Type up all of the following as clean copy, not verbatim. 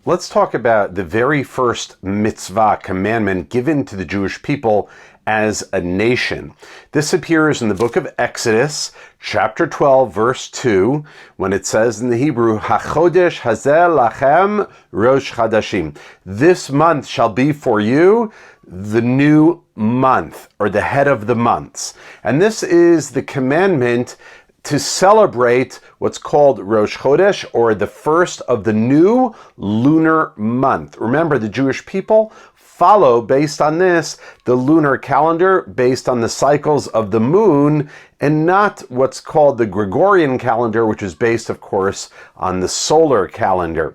Let's talk about the very first mitzvah, commandment given to the Jewish people as a nation. This appears in the book of Exodus, chapter 12, verse 2, when it says in the Hebrew, HaChodesh hazeh lachem Rosh Chodeshim. This month shall be for you the new month, or the head of the months. And this is the commandment to celebrate what's called Rosh Chodesh, or the first of the new lunar month. Remember, the Jewish people follow, based on this, the lunar calendar, based on the cycles of the moon, and not what's called the Gregorian calendar, which is based, of course, on the solar calendar.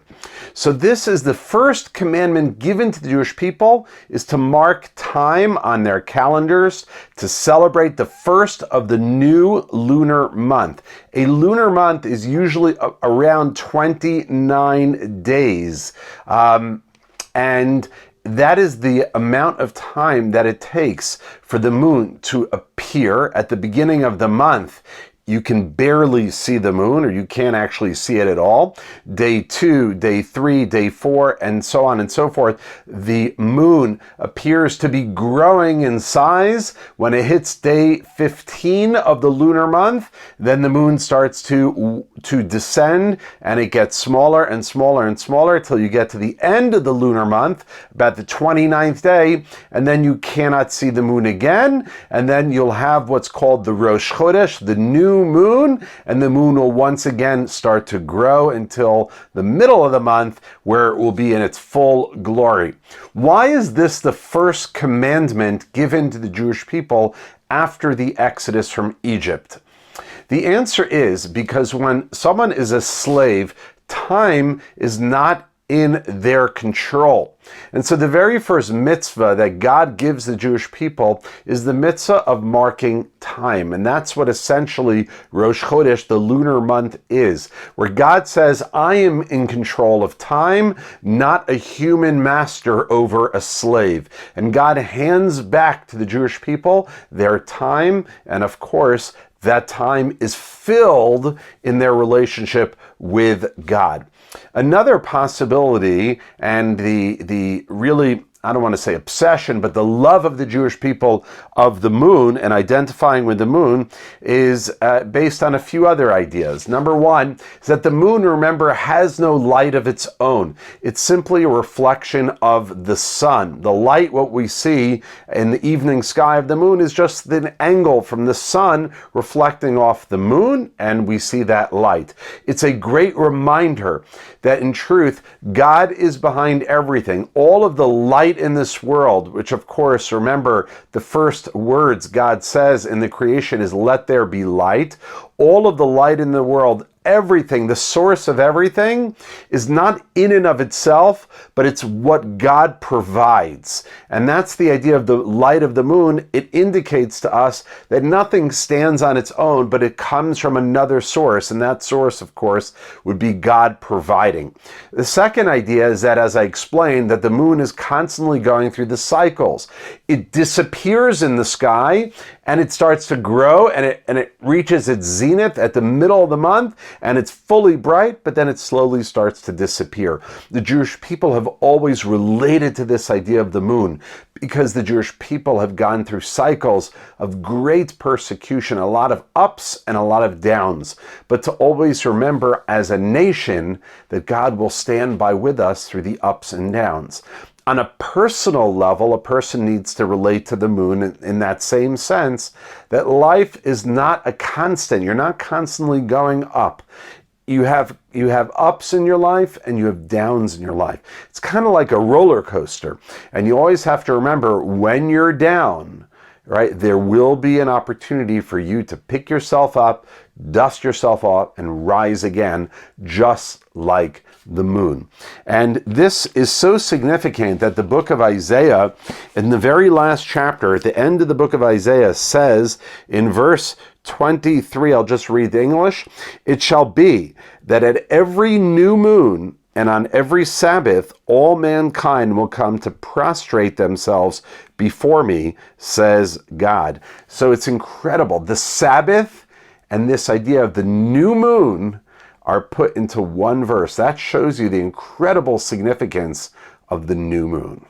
So this is the first commandment given to the Jewish people, is to mark time on their calendars to celebrate the first of the new lunar month. A lunar month is usually around 29 days. And that is the amount of time that it takes for the moon to appear at the beginning of the month. You can barely see the moon, or you can't actually see it at all. Day 2, day 3, day 4, and so on and so forth. The moon appears to be growing in size. When it hits day 15 of the lunar month, then the moon starts to descend, and it gets smaller and smaller and smaller until you get to the end of the lunar month, about the 29th day, and then you cannot see the moon again, and then you'll have what's called the Rosh Chodesh, the new moon, and the moon will once again start to grow until the middle of the month, where it will be in its full glory. Why is this the first commandment given to the Jewish people after the Exodus from Egypt? The answer is because when someone is a slave, time is not in their control. And so the very first mitzvah that God gives the Jewish people is the mitzvah of marking time. And that's what essentially Rosh Chodesh, the lunar month, is, where God says, I am in control of time, not a human master over a slave. And God hands back to the Jewish people their time, and of course, that time is filled in their relationship with God. Another possibility, and the really, I don't want to say obsession, but the love of the Jewish people of the moon and identifying with the moon is based on a few other ideas. Number one is that the moon, remember, has no light of its own. It's simply a reflection of the sun. The light, what we see in the evening sky of the moon, is just an angle from the sun reflecting off the moon, and we see that light. It's a great reminder that in truth, God is behind everything. All of the light in this world, which of course, remember, the first words God says in the creation is, let there be light. All of the light in the world, everything, the source of everything, is not in and of itself, but it's what God provides. And that's the idea of the light of the moon. It indicates to us that nothing stands on its own, but it comes from another source. And that source, of course, would be God providing. The second idea is that, as I explained, that the moon is constantly going through the cycles. It disappears in the sky, and it starts to grow, and it reaches its zenith at the middle of the month, and it's fully bright, but then it slowly starts to disappear. The Jewish people have always related to this idea of the moon, because the Jewish people have gone through cycles of great persecution, a lot of ups and a lot of downs. But to always remember as a nation that God will stand by with us through the ups and downs. On a personal level, a person needs to relate to the moon in that same sense, that life is not a constant. You're not constantly going up. You have ups in your life and you have downs in your life. It's kind of like a roller coaster. And you always have to remember, when you're down, right, there will be an opportunity for you to pick yourself up, dust yourself off, and rise again, just like the moon. And this is so significant that the book of Isaiah, in the very last chapter, at the end of the book of Isaiah, says in verse 23, I'll just read the English, it shall be that at every new moon and on every Sabbath, all mankind will come to prostrate themselves before me, says God. So it's incredible. The Sabbath and this idea of the new moon are put into one verse. That shows you the incredible significance of the new moon.